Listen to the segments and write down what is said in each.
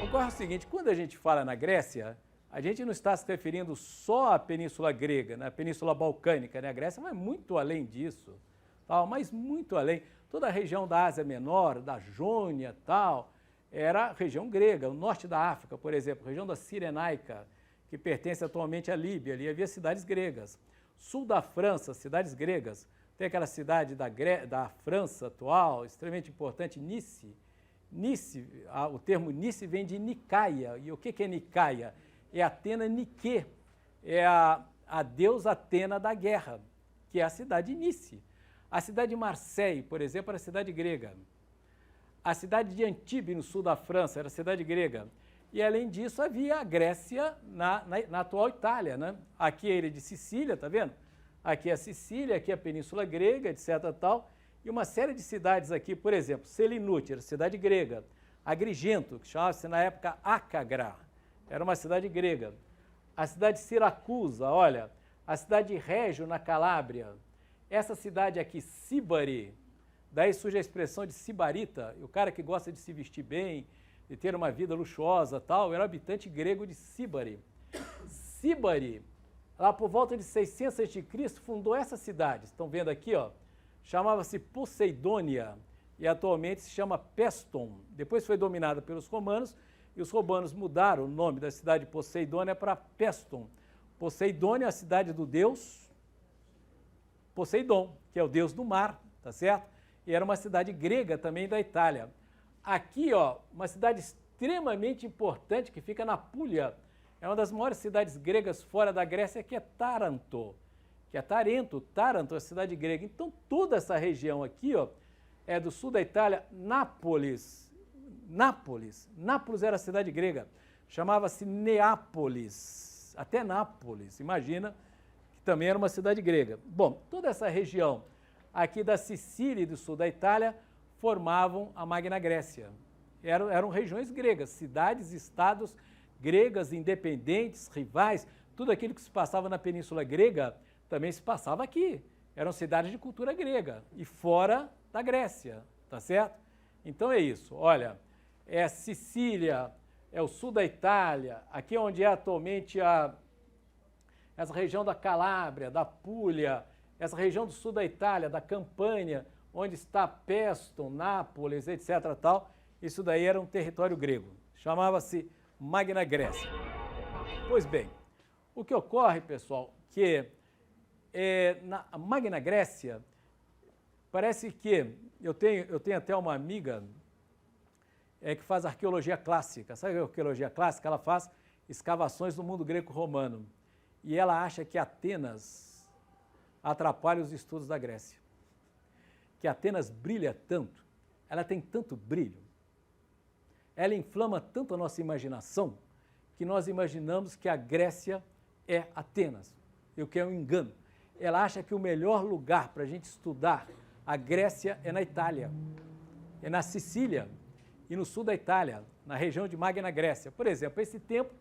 Ocorre o seguinte, quando a gente fala na Grécia, a gente não está se referindo só à Península Grega, na Península Balcânica, né? A Grécia vai muito além disso, tal, mas muito além. Toda a região da Ásia Menor, da Jônia, tal, era região grega. O norte da África, por exemplo, região da Cirenaica, que pertence atualmente à Líbia, ali havia cidades gregas. Sul da França, cidades gregas. Tem aquela cidade da França atual, extremamente importante, Nice. Nice, o termo Nice vem de Nicaia. E o que é Nicaia? É Atena Nike, é a deusa Atena da guerra, que é a cidade de Nice. A cidade de Marseille, por exemplo, era a cidade grega. A cidade de Antibes, no sul da França, era a cidade grega. E, além disso, havia a Grécia na atual Itália, né? Aqui é a ilha de Sicília, tá vendo? Aqui é a Sicília, aqui é a Península Grega, etc. tal. E uma série de cidades aqui, por exemplo, Selinute, era cidade grega. Agrigento, que chamava-se na época Ácagra, era uma cidade grega. A cidade de Siracusa, olha, a cidade de Régio, na Calábria. Essa cidade aqui, Síbari, daí surge a expressão de sibarita, o cara que gosta de se vestir bem, de ter uma vida luxuosa, tal, era habitante grego de Síbari. Síbari, lá por volta de 600 a.C., fundou essa cidade. Estão vendo aqui, ó? Chamava-se Poseidônia e atualmente se chama Pestum. Depois foi dominada pelos romanos e os romanos mudaram o nome da cidade de Poseidônia para Pestum. Poseidônia é a cidade do deus Poseidon, que é o deus do mar, tá certo? E era uma cidade grega também da Itália. Aqui, ó, uma cidade extremamente importante que fica na Puglia, é uma das maiores cidades gregas fora da Grécia, que é Taranto, que é Tarento. Taranto é a cidade grega. Então, toda essa região aqui, ó, é do sul da Itália. Nápoles era a cidade grega, chamava-se Neápolis, até Nápoles, imagina, que também era uma cidade grega. Bom, toda essa região aqui da Sicília e do sul da Itália formavam a Magna Grécia. Eram regiões gregas, cidades, estados gregas, independentes, rivais, tudo aquilo que se passava na Península Grega também se passava aqui. Eram cidades de cultura grega e fora da Grécia, tá certo? Então é isso, olha, é a Sicília, é o sul da Itália, aqui onde é atualmente essa região da Calábria, da Puglia, essa região do sul da Itália, da Campânia, onde está Pestum, Nápoles, etc. tal, isso daí era um território grego, chamava-se Magna Grécia. Pois bem, o que ocorre, pessoal, que na Magna Grécia, parece que eu tenho até uma amiga que faz arqueologia clássica. Sabe a arqueologia clássica? Ela faz escavações no mundo greco-romano. E ela acha que Atenas atrapalha os estudos da Grécia. Que Atenas brilha tanto, ela tem tanto brilho, ela inflama tanto a nossa imaginação, que nós imaginamos que a Grécia é Atenas, e o que é um engano. Ela acha que o melhor lugar para a gente estudar a Grécia é na Itália, é na Sicília e no sul da Itália, na região de Magna Grécia. Por exemplo, esse templo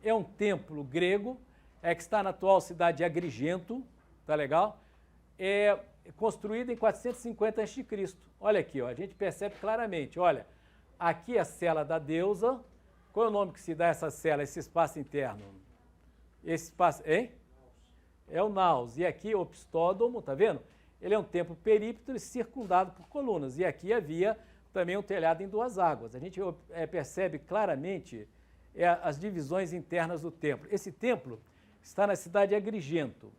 é um templo grego, que está na atual cidade de Agrigento, tá legal? É construído em 450 a.C. Olha aqui, ó, a gente percebe claramente, olha, aqui é a cela da deusa. Qual é o nome que se dá a essa cela, esse espaço interno? Esse espaço, hein? É o naos. E aqui o opstódomo, tá vendo? Ele é um templo períptero circundado por colunas. E aqui havia também um telhado em duas águas. A gente percebe claramente as divisões internas do templo. Esse templo está na cidade de Agrigento.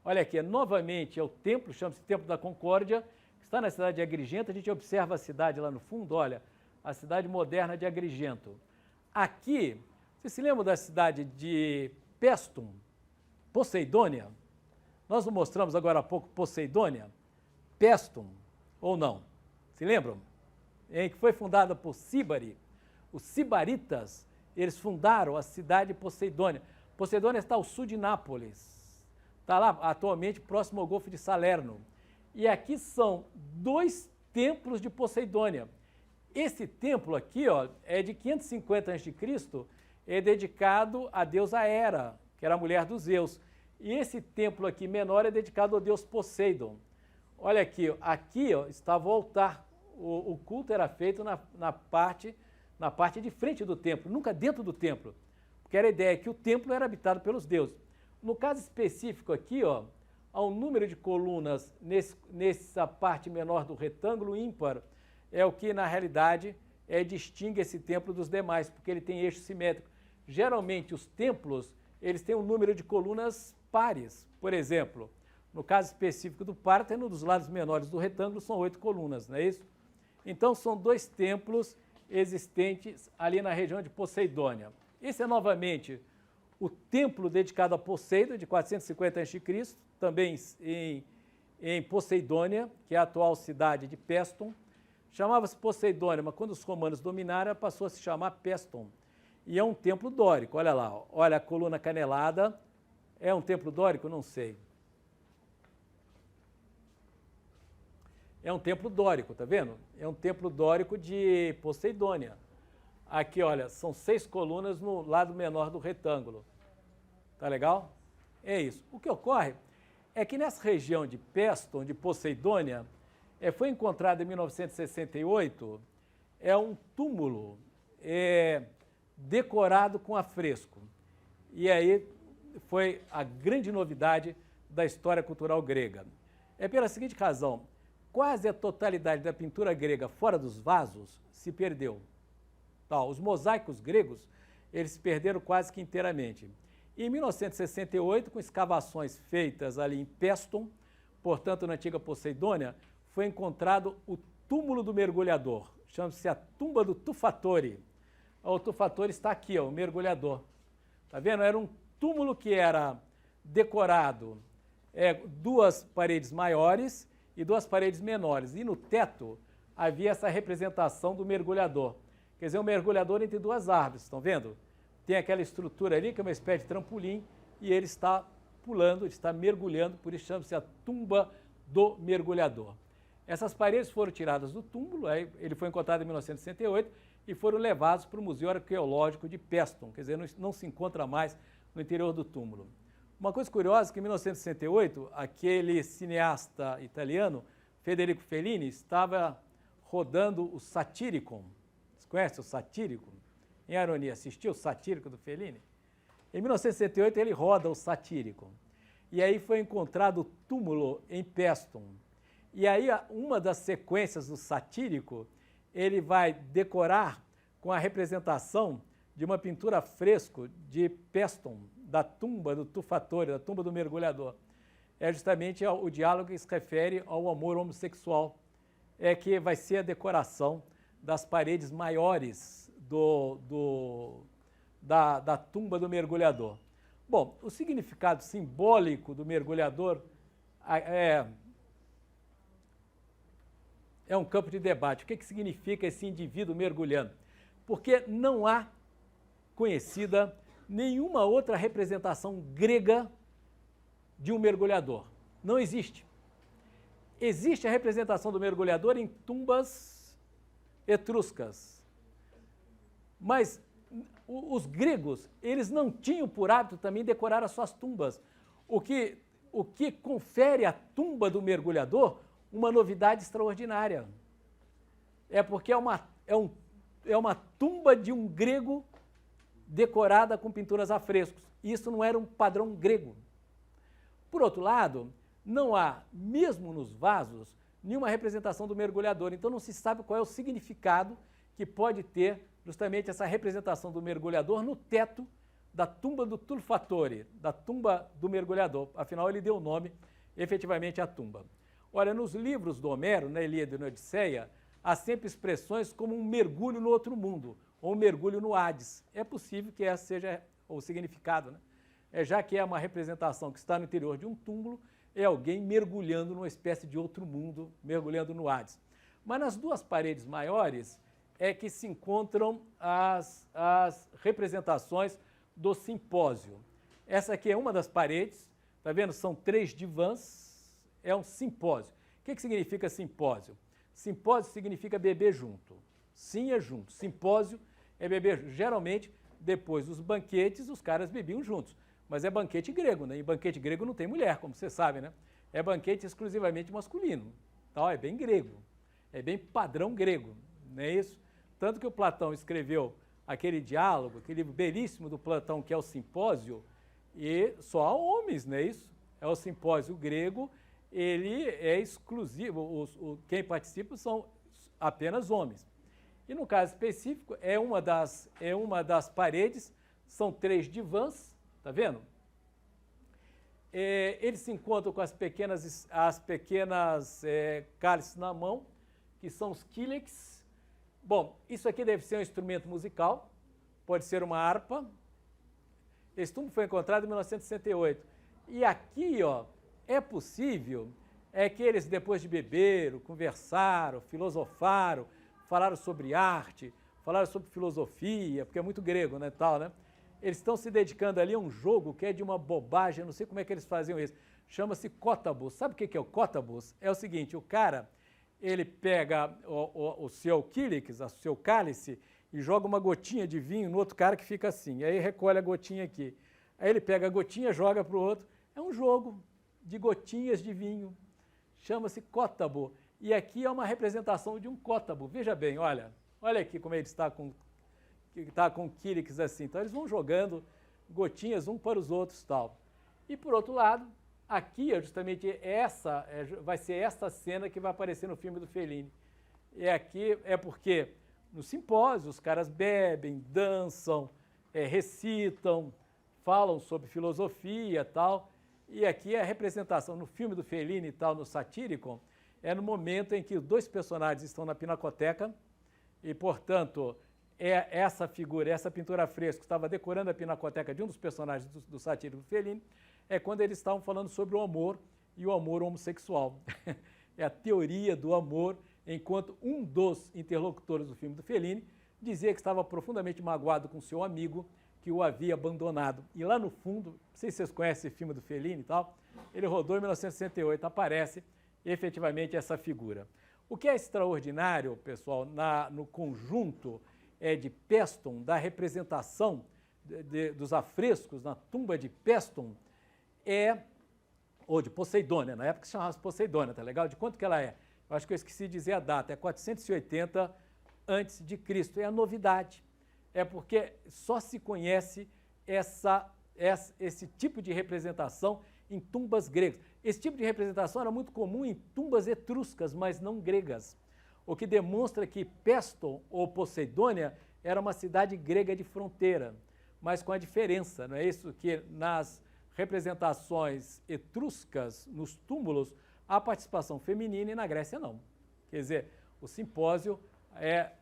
Olha aqui, novamente é o templo, chama-se Templo da Concórdia, está na cidade de Agrigento. A gente observa a cidade lá no fundo, olha, a cidade moderna de Agrigento. Aqui, você se lembra da cidade de Pestum, Poseidônia? Nós não mostramos agora há pouco Poseidônia? Pestum, ou não? Se lembram? Que foi fundada por Síbari. Os Sibaritas, eles fundaram a cidade de Poseidônia. Poseidônia está ao sul de Nápoles. Está lá atualmente próximo ao Golfo de Salerno. E aqui são 2 templos de Poseidônia. Esse templo aqui, ó, é de 550 a.C., é dedicado à deusa Hera, que era a mulher dos Zeus. E esse templo aqui menor é dedicado ao deus Poseidon. Olha aqui, ó, estava o altar. O culto era feito na parte na parte de frente do templo, nunca dentro do templo, porque era a ideia que o templo era habitado pelos deuses. No caso específico aqui, ó, há um número de colunas nessa parte menor do retângulo ímpar, é o que na realidade distingue esse templo dos demais, porque ele tem eixo simétrico. Geralmente os templos, eles têm um número de colunas pares. Por exemplo, no caso específico do Párteno, dos lados menores do retângulo são 8 colunas, não é isso? Então são 2 templos existentes ali na região de Poseidônia. Esse é novamente o templo dedicado a Poseidon, de 450 a.C., também em Poseidônia, que é a atual cidade de Pestum. Chamava-se Poseidônia, mas quando os romanos dominaram, passou a se chamar Pestum. E é um templo dórico, olha lá, olha a coluna canelada. É um templo dórico? Não sei. É um templo dórico, tá vendo? É um templo dórico de Poseidônia. Aqui, olha, são 6 colunas no lado menor do retângulo. Tá legal? É isso. O que ocorre é que nessa região de Pestum, de Poseidônia, foi encontrado em 1968 um túmulo decorado com afresco. E aí foi a grande novidade da história cultural grega. É pela seguinte razão: quase a totalidade da pintura grega fora dos vasos se perdeu. Tá, os mosaicos gregos, eles se perderam quase que inteiramente. Em 1968, com escavações feitas ali em Pestum, portanto na antiga Poseidônia, foi encontrado o túmulo do mergulhador. Chama-se a tumba do Tufatore. O Tufatore está aqui, ó, o mergulhador. Tá vendo? Era um túmulo que era decorado 2 paredes maiores e 2 paredes menores. E no teto havia essa representação do mergulhador. Quer dizer, um mergulhador entre 2 árvores, estão vendo? Tem aquela estrutura ali que é uma espécie de trampolim e ele está pulando, ele está mergulhando, por isso chama-se a tumba do mergulhador. Essas paredes foram tiradas do túmulo, ele foi encontrado em 1968 e foram levados para o Museu Arqueológico de Pestum, quer dizer, não se encontra mais no interior do túmulo. Uma coisa curiosa é que em 1968, aquele cineasta italiano, Federico Fellini, estava rodando o Satyricon. Você conhece o Satyricon? Em ironia, assistiu o Satírico do Fellini? Em 1968 ele roda o Satyricon. E aí foi encontrado o túmulo em Pestum. E aí uma das sequências do Satírico, ele vai decorar com a representação de uma pintura a fresco de Pestum, da tumba do Tufatore, da tumba do mergulhador. É justamente o diálogo que se refere ao amor homossexual, que vai ser a decoração das paredes maiores da tumba do mergulhador. Bom, o significado simbólico do mergulhador é um campo de debate. O que significa esse indivíduo mergulhando? Porque não há conhecida nenhuma outra representação grega de um mergulhador. Não existe. Existe a representação do mergulhador em tumbas etruscas. Mas os gregos, eles não tinham por hábito também decorar as suas tumbas, o que confere à tumba do mergulhador uma novidade extraordinária. É porque é uma tumba de um grego decorada com pinturas a frescos. Isso não era um padrão grego. Por outro lado, não há, mesmo nos vasos, nenhuma representação do mergulhador. Então não se sabe qual é o significado que pode ter justamente essa representação do mergulhador no teto da tumba do Tufatore, da tumba do mergulhador. Afinal, ele deu o nome, efetivamente, à tumba. Olha, nos livros do Homero, na Ilíada e na Odisseia, há sempre expressões como um mergulho no outro mundo, ou um mergulho no Hades. É possível que esse seja o significado, né? Já que é uma representação que está no interior de um túmulo, é alguém mergulhando numa espécie de outro mundo, mergulhando no Hades. Mas nas 2 paredes maiores é que se encontram as representações do simpósio. Essa aqui é uma das paredes, tá vendo? São 3 divãs, é um simpósio. O que significa simpósio? Simpósio significa beber junto. Sim é junto, simpósio é beber junto. Geralmente, depois dos banquetes, os caras bebiam juntos. Mas é banquete grego, né? E banquete grego não tem mulher, como você sabe, né? É banquete exclusivamente masculino. Então, é bem grego, é bem padrão grego, não é isso? Tanto que o Platão escreveu aquele diálogo, aquele livro belíssimo do Platão, que é o Simpósio, e só há homens, não é isso? É o simpósio grego, ele é exclusivo, quem participa são apenas homens. E no caso específico, é uma das paredes, são 3 divãs, tá vendo? Eles se encontram com as pequenas cálices na mão, que são os kílex. Bom, isso aqui deve ser um instrumento musical, pode ser uma harpa. Esse túmulo foi encontrado em 1968. E aqui, ó, é possível que eles, depois de beberam, conversaram, filosofaram, falaram sobre arte, falaram sobre filosofia, porque é muito grego, né, tal, né? Eles estão se dedicando ali a um jogo que é de uma bobagem, eu não sei como é que eles faziam isso. Chama-se cótabus. Sabe o que é o cótabus? É o seguinte, o cara, ele pega o seu kílix, o seu cálice, e joga uma gotinha de vinho no outro cara que fica assim. Aí recolhe a gotinha aqui. Aí ele pega a gotinha, joga para o outro. É um jogo de gotinhas de vinho. Chama-se cótabo. E aqui é uma representação de um cótabo. Veja bem, olha aqui como ele está com o kílix assim. Então eles vão jogando gotinhas um para os outros tal. E por outro lado, aqui é justamente vai ser essa cena que vai aparecer no filme do Fellini. E aqui é porque no simpósio os caras bebem, dançam, recitam, falam sobre filosofia e tal. E aqui a representação no filme do Fellini e tal, no Satyricon, é no momento em que os 2 personagens estão na pinacoteca e, portanto, essa figura, essa pintura fresca que estava decorando a pinacoteca de um dos personagens do Satyricon do Fellini, é quando eles estavam falando sobre o amor e o amor homossexual. É a teoria do amor, enquanto um dos interlocutores do filme do Fellini dizia que estava profundamente magoado com seu amigo que o havia abandonado. E lá no fundo, não sei se vocês conhecem esse filme do Fellini e tal, ele rodou em 1968, aparece efetivamente essa figura. O que é extraordinário, pessoal, no conjunto de Paestum, da representação dos afrescos na tumba de Paestum, ou de Poseidônia, na época se chamava Poseidônia, tá legal? De quanto que ela é? Eu acho que eu esqueci de dizer a data, é 480 a.C. É a novidade. É porque só se conhece esse tipo de representação em tumbas gregas. Esse tipo de representação era muito comum em tumbas etruscas, mas não gregas. O que demonstra que Paestum, ou Poseidônia, era uma cidade grega de fronteira, mas com a diferença, não é isso? Que nas representações etruscas, nos túmulos, há participação feminina e na Grécia não. Quer dizer, o simpósio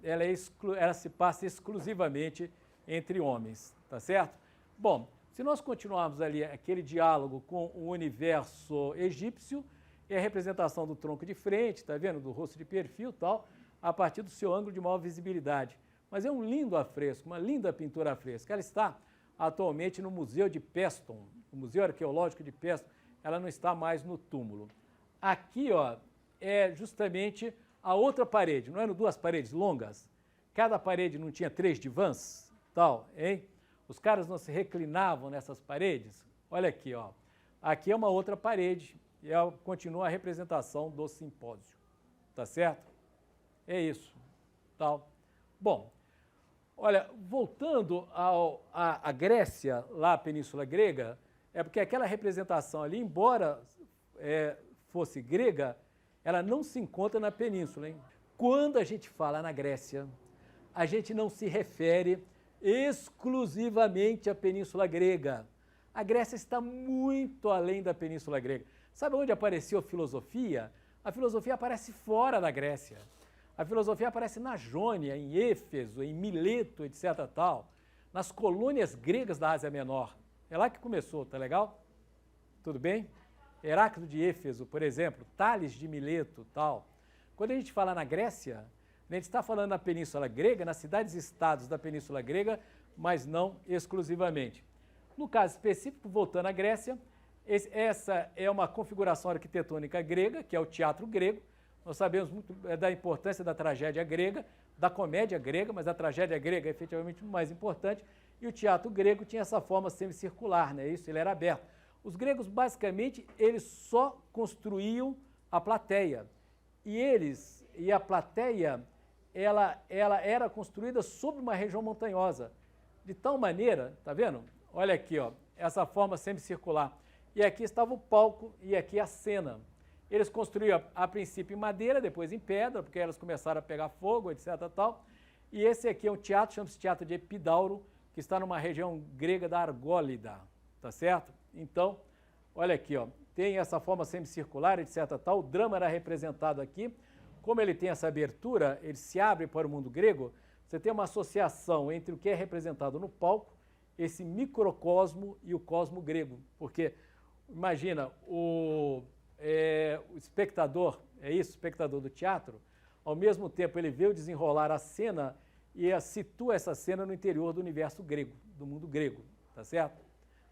ela se passa exclusivamente entre homens, tá certo? Bom, se nós continuarmos ali aquele diálogo com o universo egípcio, é a representação do tronco de frente, tá vendo? Do rosto de perfil e tal, a partir do seu ângulo de maior visibilidade. Mas é um lindo afresco, uma linda pintura afresca. Ela está atualmente no Museu de Paestum, o Museu Arqueológico de Paestum, ela não está mais no túmulo. Aqui, ó, é justamente a outra parede, não eram 2 paredes longas? Cada parede não tinha 3 divãs? Tal, hein? Os caras não se reclinavam nessas paredes? Olha aqui, ó. Aqui é uma outra parede e continua a representação do simpósio. Tá certo? É isso. Tal. Bom, olha, voltando à Grécia, lá a Península Grega, é porque aquela representação ali, embora fosse grega, ela não se encontra na península, hein? Quando a gente fala na Grécia, a gente não se refere exclusivamente à Península Grega. A Grécia está muito além da Península Grega. Sabe onde apareceu a filosofia? A filosofia aparece fora da Grécia. A filosofia aparece na Jônia, em Éfeso, em Mileto, etc. tal, nas colônias gregas da Ásia Menor. É lá que começou, tá legal? Tudo bem? Heráclito de Éfeso, por exemplo, Tales de Mileto, tal. Quando a gente fala na Grécia, a gente está falando na Península Grega, nas cidades-estados da Península Grega, mas não exclusivamente. No caso específico, voltando à Grécia, essa é uma configuração arquitetônica grega, que é o teatro grego. Nós sabemos muito da importância da tragédia grega, da comédia grega, mas a tragédia grega é efetivamente mais importante, e o teatro grego tinha essa forma semicircular, né? Isso, ele era aberto. Os gregos, basicamente, eles só construíam a plateia. E a plateia, ela era construída sobre uma região montanhosa, de tal maneira, tá vendo? Olha aqui, ó, essa forma semicircular. E aqui estava o palco e aqui a cena. Eles construíam a princípio em madeira, depois em pedra, porque elas começaram a pegar fogo, etc. Tal. E esse aqui é um teatro, chama-se Teatro de Epidauro, que está numa região grega da Argólida, tá certo? Então, olha aqui, ó, tem essa forma semicircular, etc. Tal. O drama era representado aqui. Como ele tem essa abertura, ele se abre para o mundo grego, você tem uma associação entre o que é representado no palco, esse microcosmo e o cosmo grego. Porque, imagina, o espectador, é isso, o espectador do teatro, ao mesmo tempo ele vê o desenrolar a cena e situa essa cena no interior do universo grego, do mundo grego, tá certo?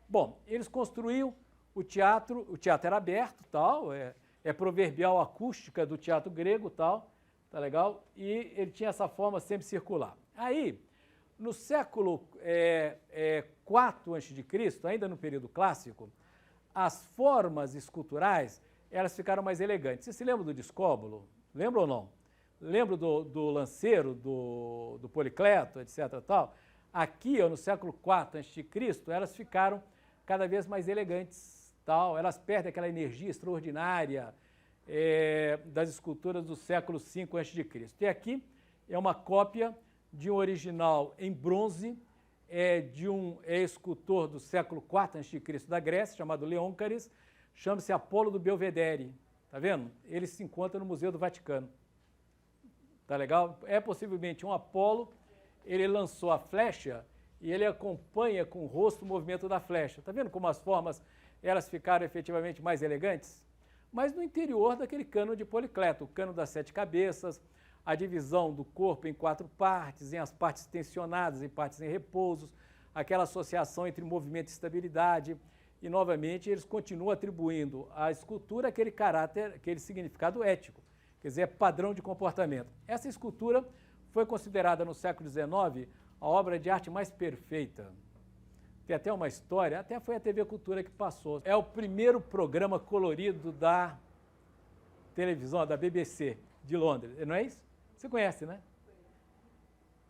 Bom, eles construíram o teatro era aberto, tal, é proverbial a acústica do teatro grego, tal, tá legal? E ele tinha essa forma semicircular. Aí, no século IV a.C., ainda no período clássico, as formas esculturais, elas ficaram mais elegantes. Você se lembra do Discóbulo? Lembra ou não? Lembra do lanceiro, do Policleto, etc. Tal? Aqui, ó, no século IV a.C., elas ficaram cada vez mais elegantes. Tal. Elas perdem aquela energia extraordinária das esculturas do século V a.C. E aqui é uma cópia de um original em bronze, de um escultor do século IV a.C. da Grécia, chamado Leôncares, chama-se Apolo do Belvedere, tá vendo? Ele se encontra no Museu do Vaticano. Tá legal? É possivelmente um Apolo, ele lançou a flecha e ele acompanha com o rosto o movimento da flecha. Tá vendo como as formas, elas ficaram efetivamente mais elegantes? Mas no interior daquele cano de Policleto, o cano das 7 cabeças, a divisão do corpo em 4 partes, em as partes tensionadas, em partes em repousos, aquela associação entre movimento e estabilidade, e novamente eles continuam atribuindo à escultura aquele caráter, aquele significado ético, quer dizer, padrão de comportamento. Essa escultura foi considerada no século XIX a obra de arte mais perfeita. Tem até uma história, até foi a TV Cultura que passou. É o primeiro programa colorido da televisão, da BBC de Londres, não é isso? Você conhece, né?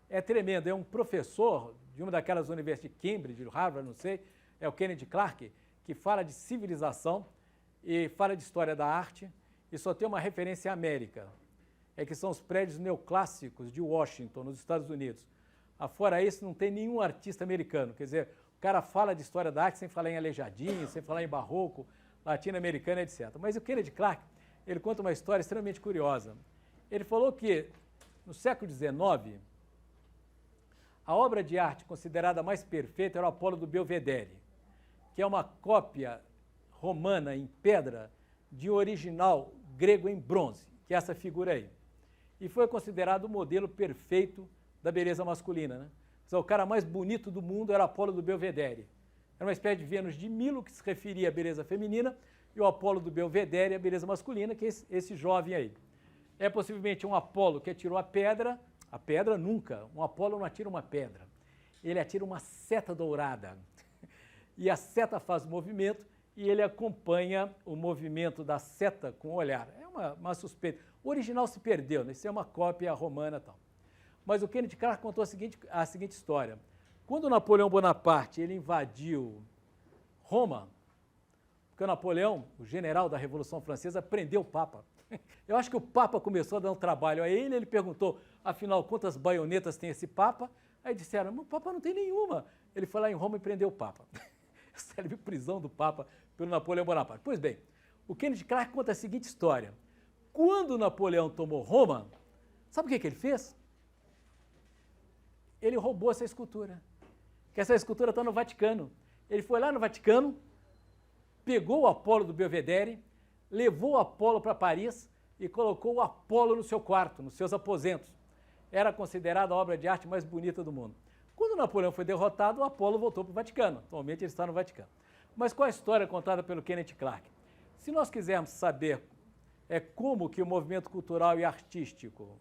É tremendo, é um professor de uma daquelas universidades de Cambridge, de Harvard, não sei, é o Kenneth Clark, que fala de civilização e fala de história da arte e só tem uma referência à América, que são os prédios neoclássicos de Washington, nos Estados Unidos. Afora isso, não tem nenhum artista americano, quer dizer, o cara fala de história da arte sem falar em Aleijadinho, sem falar em barroco, latino-americano, etc. Mas o Kenneth Clark, ele conta uma história extremamente curiosa. Ele falou que, no século XIX, a obra de arte considerada mais perfeita era o Apolo do Belvedere, que é uma cópia romana em pedra de um original grego em bronze, que é essa figura aí. E foi considerado o modelo perfeito da beleza masculina, né? O cara mais bonito do mundo era Apolo do Belvedere. Era uma espécie de Vênus de Milo, que se referia à beleza feminina, e o Apolo do Belvedere, a beleza masculina, que é esse jovem aí. É possivelmente um Apolo que atirou a pedra nunca, um Apolo não atira uma pedra, ele atira uma seta dourada, e a seta faz o movimento, e ele acompanha o movimento da seta com o olhar. É uma suspeita. O original se perdeu, né? Isso é uma cópia romana e tal. Mas o Kenneth Clark contou a seguinte história. Quando Napoleão Bonaparte ele invadiu Roma, porque o Napoleão, o general da Revolução Francesa, prendeu o Papa. Eu acho que o Papa começou a dar um trabalho a ele perguntou, afinal, quantas baionetas tem esse Papa? Aí disseram, o Papa não tem nenhuma. Ele foi lá em Roma e prendeu o Papa. Serve prisão do Papa pelo Napoleão Bonaparte. Pois bem, o Kenneth Clark conta a seguinte história. Quando Napoleão tomou Roma, sabe o que ele fez? Ele roubou essa escultura. Que essa escultura está no Vaticano. Ele foi lá no Vaticano, pegou o Apolo do Belvedere, levou o Apolo para Paris e colocou o Apolo no seu quarto, nos seus aposentos. Era considerada a obra de arte mais bonita do mundo. Quando Napoleão foi derrotado, o Apolo voltou para o Vaticano. Atualmente ele está no Vaticano. Mas qual a história contada pelo Kenneth Clark? Se nós quisermos saber como que o movimento cultural e artístico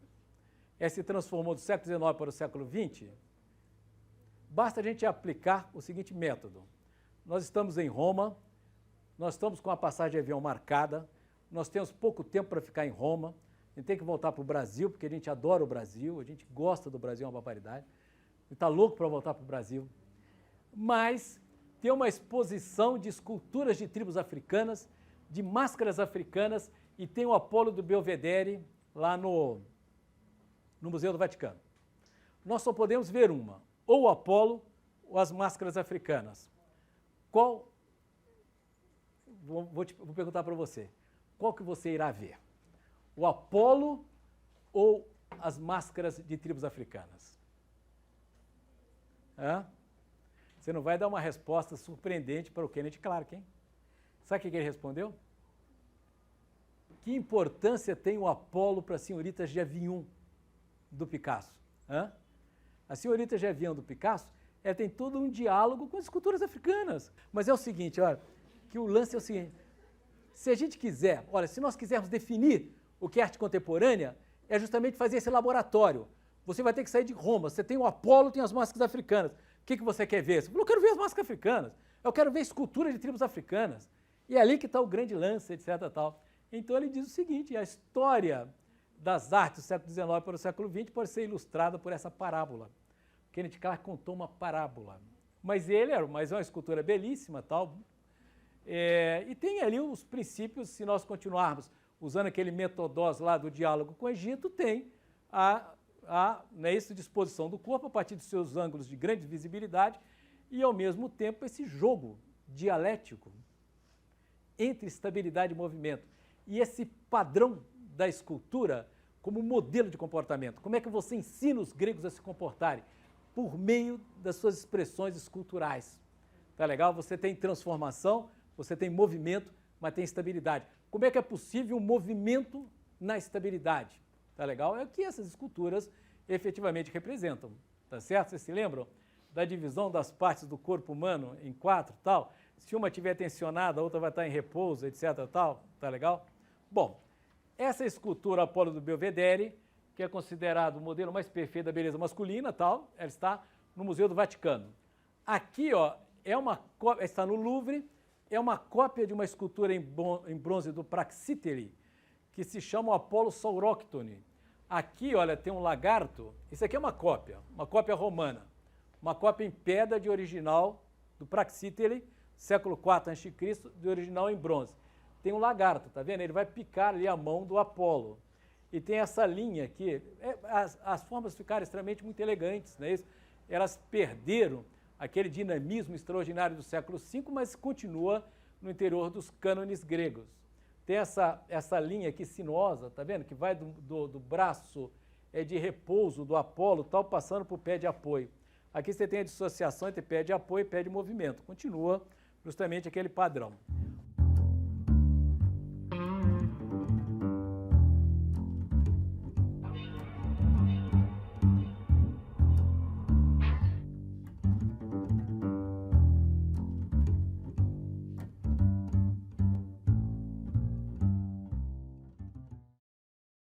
se transformou do século XIX para o século XX, basta a gente aplicar o seguinte método. Nós estamos em Roma, nós estamos com a passagem de avião marcada, nós temos pouco tempo para ficar em Roma, A gente tem que voltar para o Brasil, porque a gente adora o Brasil, a gente gosta do Brasil, é uma barbaridade. A gente está louco para voltar para o Brasil. Mas tem uma exposição de esculturas de tribos africanas, de máscaras africanas, e tem o Apolo do Belvedere lá no Museu do Vaticano. Nós só podemos ver uma, ou o Apolo ou as máscaras africanas. Qual, vou perguntar para você, qual que você irá ver? O Apolo ou as máscaras de tribos africanas? Hã? Você não vai dar uma resposta surpreendente para o Kenneth Clark, hein? Sabe o que ele respondeu? Que importância tem o Apolo para as senhoritas de Avignon do Picasso? Hã? A senhorita de Avignon do Picasso, ela tem todo um diálogo com as esculturas africanas. Mas é o seguinte, olha, que o lance é o seguinte, se a gente quiser, olha, se nós quisermos definir o que é arte contemporânea, é justamente fazer esse laboratório. Você vai ter que sair de Roma, você tem o Apolo, tem as máscaras africanas. O que você quer ver? Você falou, eu quero ver as máscaras africanas, eu quero ver escultura de tribos africanas. E é ali que está o grande lance, etc. Tal. Então ele diz o seguinte, a história das artes do século XIX para o século XX pode ser ilustrada por essa parábola. Kenneth Clark contou uma parábola. Mas ele é uma escultura belíssima, tal. E tem ali os princípios, se nós continuarmos usando aquele metodós lá do diálogo com o Egito, tem essa disposição do corpo a partir de seus ângulos de grande visibilidade e, ao mesmo tempo, esse jogo dialético entre estabilidade e movimento. E esse padrão da escultura como modelo de comportamento. Como é que você ensina os gregos a se comportarem? Por meio das suas expressões esculturais. Tá legal? Você tem transformação, você tem movimento, mas tem estabilidade. Como é que é possível um movimento na estabilidade? Tá legal? É o que essas esculturas efetivamente representam. Tá certo? Vocês se lembram da divisão das partes do corpo humano em 4, tal? Se uma estiver tensionada, a outra vai estar em repouso, etc, tal. Tá legal? Bom, essa escultura Apolo do Belvedere, que é considerado o modelo mais perfeito da beleza masculina, tal, ela está no Museu do Vaticano. Aqui, ó, está no Louvre, é uma cópia de uma escultura em bronze do Praxíteles, que se chama o Apolo Sauróctone. Aqui, olha, tem um lagarto, isso aqui é uma cópia romana, uma cópia em pedra de original do Praxíteles, século IV a.C., de original em bronze. Tem um lagarto, tá vendo? Ele vai picar ali a mão do Apolo. E tem essa linha aqui, as formas ficaram extremamente muito elegantes, não é isso? Elas perderam aquele dinamismo extraordinário do século V, mas continua no interior dos cânones gregos. Tem essa linha aqui sinuosa, tá vendo? Que vai do braço de repouso do Apolo, tal, passando para o pé de apoio. Aqui você tem a dissociação entre pé de apoio e pé de movimento. Continua justamente aquele padrão.